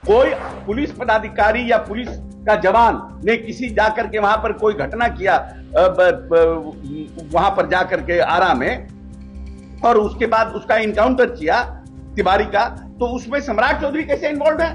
कोई पुलिस पदाधिकारी या पुलिस का जवान ने किसी जाकर के वहां पर कोई घटना किया वहां पर जाकर के आरा में, और उसके बाद उसका इनकाउंटर किया तिवारी का, तो उसमें सम्राट चौधरी कैसे इन्वॉल्व है?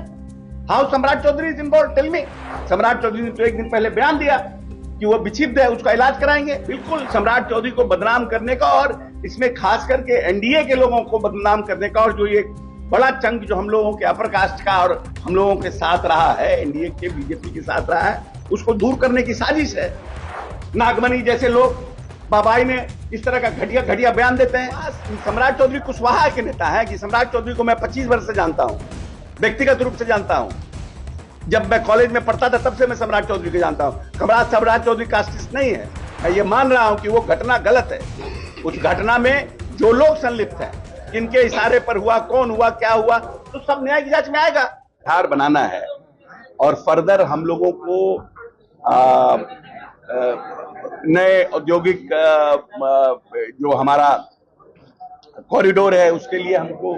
How Samrat Chaudhary is involve? Tell me. Samrat Chaudhary ने तो एक दिन पहले बयान दिया कि वो विक्षिप्त है, उसका इलाज कराएंगे। बिल्कुल सम्राट चौधरी को बदनाम करने का, और इसमें खास करके एनडीए के लोगों को बदनाम करने का, और जो ये बड़ा चंक जो हम लोगों के अपर कास्ट का और हम लोगों के साथ रहा है, एनडीए के बीजेपी के साथ रहा है, उसको दूर करने की साजिश है। नागमणि जैसे लोग, बाबाई ने इस तरह का घटिया घटिया बयान देते हैं। सम्राट चौधरी कुशवाहा के नेता है कि सम्राट चौधरी को मैं 25 वर्ष से जानता हूं, व्यक्तिगत रूप से जानता हूं। जब मैं कॉलेज में पढ़ता था तब से मैं सम्राट चौधरी को जानता हूं। सम्राट चौधरी कास्टिस्ट नहीं है। मैं ये मान रहा हूं कि वो घटना गलत है। उस घटना में जो लोग संलिप्त हैं, किनके इशारे पर हुआ, कौन हुआ, क्या हुआ, तो सब न्याय की जांच में आएगा। धार बनाना है और फर्दर हम लोगों को नए औद्योगिक जो हमारा कॉरिडोर है उसके लिए हमको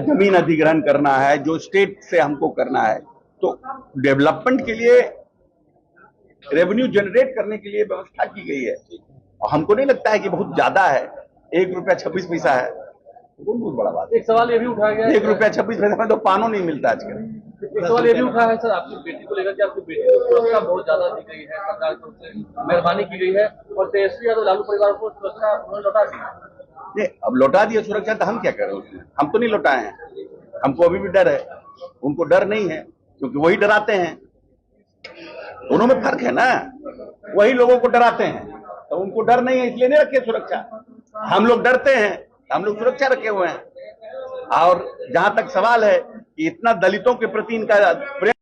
जमीन अधिग्रहण करना है, जो स्टेट से हमको करना है। तो डेवलपमेंट के लिए, रेवेन्यू जनरेट करने के लिए व्यवस्था की गई है। और हमको नहीं लगता है कि बहुत ज्यादा है। 1 रुपया 26 पैसा है, बहुत बड़ा बात। एक सवाल ये भी उठाया गया, 1 रुपया 26 पैसा में तो पानो नहीं मिलता आजकल। एक सवाल ये भी उठा है सर, आपकी बेटी को लेकर कि आपकी बेटी को सुरक्षा बहुत ज्यादा दी गई है, सरकार की तरफ से मेहरबानी की गई है, और तेजस्वी यादव लालू परिवार को सुरक्षा उन्होंने लौटा दी। अब लौटा दिया सुरक्षा, तो हम क्या करें उसमें? हम तो नहीं लौटाए हैं, हमको अभी भी डर है। उनको डर नहीं है क्योंकि वही डराते हैं। दोनों में फर्क है ना, वही लोगों को डराते हैं तो उनको डर नहीं है, इसलिए नहीं रखे सुरक्षा। हम लोग डरते हैं, हम लोग सुरक्षा रखे हुए हैं। और जहां तक सवाल है कि इतना दलितों के प्रति इनका प्रेम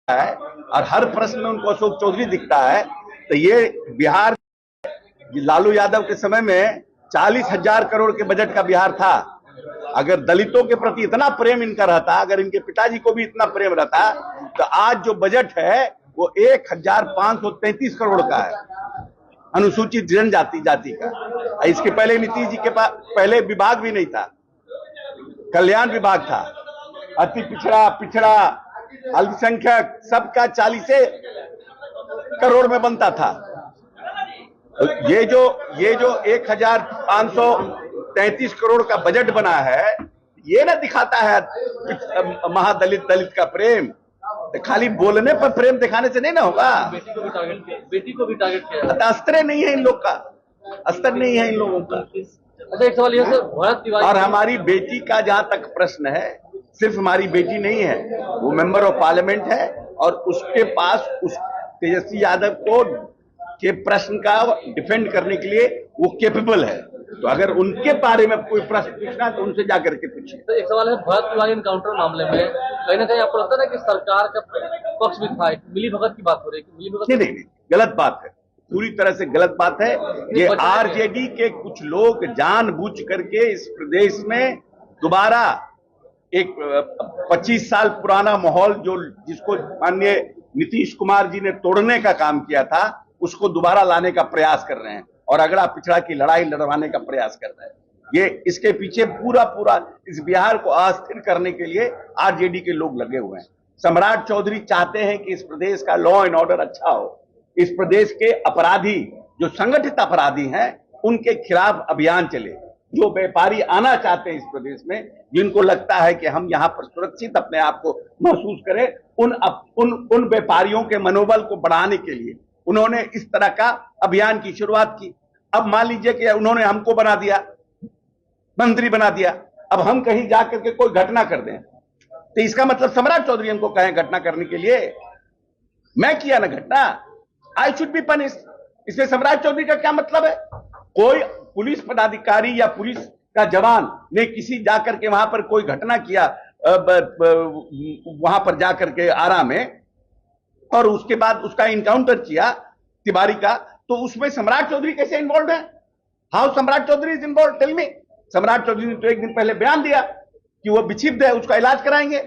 है और हर प्रश्न में उनको अशोक चौधरी दिखता है, तो ये बिहार लालू यादव के समय में 40,000 करोड़ के बजट का बिहार था। अगर दलितों के प्रति इतना प्रेम इनका रहता, अगर इनके पिताजी को भी इतना प्रेम रहता, तो आज जो बजट है वो 1,533 करोड़ का है, अनुसूचित जनजाति जाति का। इसके पहले नीतीश जी के पास पहले विभाग भी नहीं था, कल्याण विभाग था। अति पिछड़ा, पिछड़ा, अल्पसंख्यक सबका 40 करोड़ में बनता था। ये जो 1,533 करोड़ का बजट बना है, ये ना दिखाता है महादलित दलित का प्रेम। तो खाली बोलने पर प्रेम दिखाने से नहीं ना होगा। बेटी को भी टारगेट किया। अस्त्र नहीं है इन लोग का, अस्त्र नहीं है इन लोगों का। अच्छा, एक सवाल ये सर, भरत तिवारी और हमारी बेटी का जहां तक प्रश्न है, सिर्फ हमारी बेटी नहीं है, वो मेंबर ऑफ पार्लियामेंट है और उसके पास उस तेजस्वी यादव को के प्रश्न का डिफेंड करने के लिए वो केपेबल है। तो अगर उनके बारे में कोई प्रश्न पूछना है तो उनसे जाकर के पूछिए। तो एक सवाल है, भरत तिवारी एनकाउंटर मामले में कहीं ना कहीं आपको लगता है ना कि सरकार का पक्ष में था, मिली भगत की बात हो रही है? मिली भगत नहीं, गलत बात है, पूरी तरह से गलत बात है। ये आरजेडी के कुछ लोग जानबूझ करके इस प्रदेश में दोबारा एक 25 साल पुराना माहौल जिसको माननीय नीतीश कुमार जी ने तोड़ने का काम किया था, उसको दोबारा लाने का प्रयास कर रहे हैं और अगड़ा पिछड़ा की लड़ाई लड़वाने का प्रयास कर रहे हैं। ये इसके पीछे पूरा इस बिहार को अस्थिर करने के लिए आरजेडी के लोग लगे हुए हैं। सम्राट चौधरी चाहते हैं कि इस प्रदेश का लॉ एंड ऑर्डर अच्छा हो, इस प्रदेश के अपराधी जो संगठित अपराधी हैं उनके खिलाफ अभियान चले। जो व्यापारी आना चाहते हैं इस प्रदेश में, जिनको लगता है कि हम यहाँ पर सुरक्षित अपने आप को महसूस करें, उन व्यापारियों के मनोबल को बढ़ाने के लिए उन्होंने इस तरह का अभियान की शुरुआत की। अब मान लीजिए कि उन्होंने हमको बना दिया, मंत्री बना दिया, अब हम कहीं जाकर के कोई घटना कर दें तो इसका मतलब सम्राट चौधरी हमको कहें घटना करने के लिए? मैं किया ना घटना, आई शुड बी पनिश्ड। इसमें सम्राट चौधरी का क्या मतलब है? कोई पुलिस पदाधिकारी या पुलिस का जवान ने किसी जाकर के वहां पर कोई घटना किया वहां पर जाकर के आरा में, और उसके बाद उसका इनकाउंटर किया तिवारी का, तो उसमें सम्राट चौधरी कैसे इन्वॉल्व है? How Samrat Chaudhary is involve? Tell me. Samrat Chaudhary ने तो एक दिन पहले बयान दिया कि वो विक्षिप्त है, उसका इलाज कराएंगे।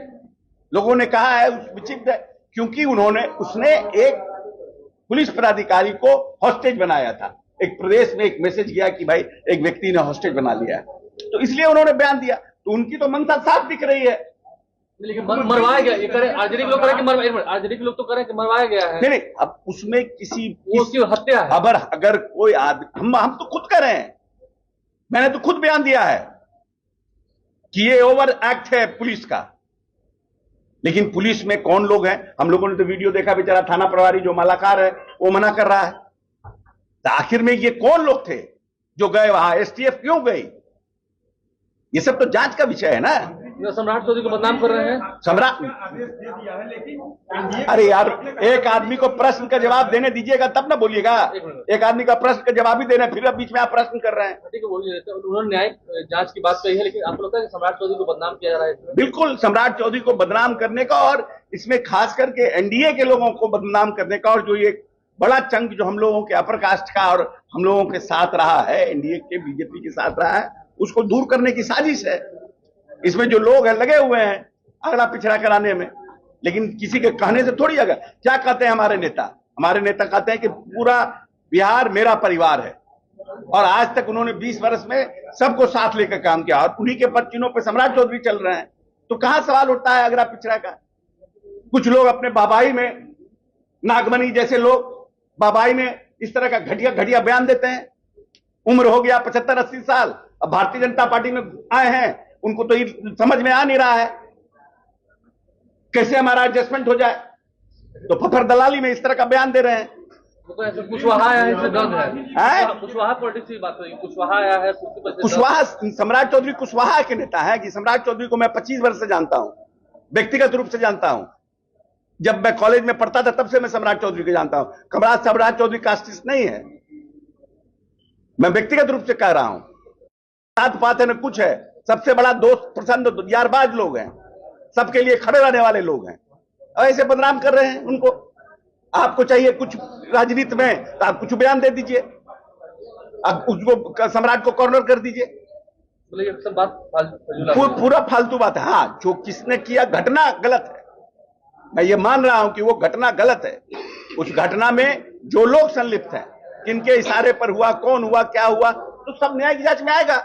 लोगों ने कहा है विक्षिप्त है क्योंकि उसने एक पुलिस पदाधिकारी को हॉस्टेज बनाया था। एक प्रदेश में एक मैसेज गया कि भाई एक व्यक्ति ने हॉस्टेज बना लिया है, तो इसलिए उन्होंने बयान दिया। तो उनकी तो मंशा साफ दिख रही है। लेकिन मरवाया गया, ये करे आरजेडी के लोग करें कि आरजेडी के लोग तो करें कि मरवाया गया है। नहीं, अब उसमें उसकी हत्या है। अगर कोई आदमी, हम तो खुद कर रहे हैं, मैंने तो खुद बयान दिया है कि ये ओवर एक्ट है पुलिस का। लेकिन पुलिस में कौन लोग हैं? हम लोगों ने तो वीडियो देखा, बेचारा थाना प्रभारी जो मालाकार है वो मना कर रहा है। तो आखिर में ये कौन लोग थे जो गए वहां? एसटीएफ क्यों गई? ये सब तो जांच का विषय है ना। सम्राट चौधरी को बदनाम कर रहे हैं। सम्राट, अरे यार, एक आदमी को प्रश्न का जवाब देने दीजिएगा तब ना बोलिएगा। एक आदमी का प्रश्न का जवाब ही देना, फिर अब बीच में आप प्रश्न कर रहे हैं। ठीक है, उन्होंने न्यायिक जांच की बात कही है, लेकिन आपको लगता है कि सम्राट चौधरी को बदनाम किया जा रहा है? बिल्कुल, सम्राट चौधरी को बदनाम करने का, और इसमें खास करके एनडीए के लोगों को बदनाम करने का, और जो ये बड़ा चंक जो हम लोगों के अपर कास्ट का और हम लोगों के साथ रहा है, एनडीए के बीजेपी के साथ रहा है, उसको दूर करने की साजिश है। इसमें जो लोग हैं लगे हुए हैं अगला पिछड़ा कराने में, लेकिन किसी के कहने से थोड़ी। अगर क्या कहते हैं हमारे नेता कहते हैं कि पूरा बिहार मेरा परिवार है, और आज तक उन्होंने 20 वर्ष में सबको साथ लेकर काम किया, और उन्हीं के पर्चिनों पे सम्राट चौधरी चल रहे हैं। तो कहां सवाल उठता है अगला पिछड़ा का? कुछ लोग अपने बाबाई में, नागमणि जैसे लोग बाबाई में इस तरह का घटिया बयान देते हैं। उम्र हो गया 75-80 साल, अब भारतीय जनता पार्टी में आए हैं, उनको तो ये समझ में आ नहीं रहा है कैसे हमारा एडजस्टमेंट हो जाए, तो फफर दलाली में इस तरह का बयान दे रहे हैं। कुशवाहा आया है, इससे दर्द है। कुशवाहा पॉलिटिक्स की बात करें, कुशवाहा आया है। कुशवाहा, सम्राट चौधरी कुशवाहा के नेता है कि सम्राट चौधरी को मैं 25 वर्ष से जानता हूं, व्यक्तिगत रूप से जानता हूं। जब मैं कॉलेज में पढ़ता था तब से मैं सम्राट चौधरी को जानता हूं। सम्राट चौधरी कास्टिस्ट नहीं है, मैं व्यक्तिगत रूप से कह रहा हूं। साथ बात है न कुछ है। सबसे बड़ा दोस्त प्रसन्न यारबाज लोग हैं, सबके लिए खड़े रहने वाले लोग हैं, और ऐसे बदनाम कर रहे हैं उनको। आपको चाहिए कुछ राजनीति में तो आप कुछ बयान दे दीजिए, आप उसको सम्राट को कॉर्नर कर दीजिए। ये सब बात पूरा फालतू बात है। हाँ, जो किसने किया घटना गलत है, मैं ये मान रहा हूं कि वो घटना गलत है। उस घटना में जो लोग संलिप्त हैं, किनके इशारे पर हुआ, कौन हुआ, क्या हुआ, तो सब न्याय की जांच में आएगा।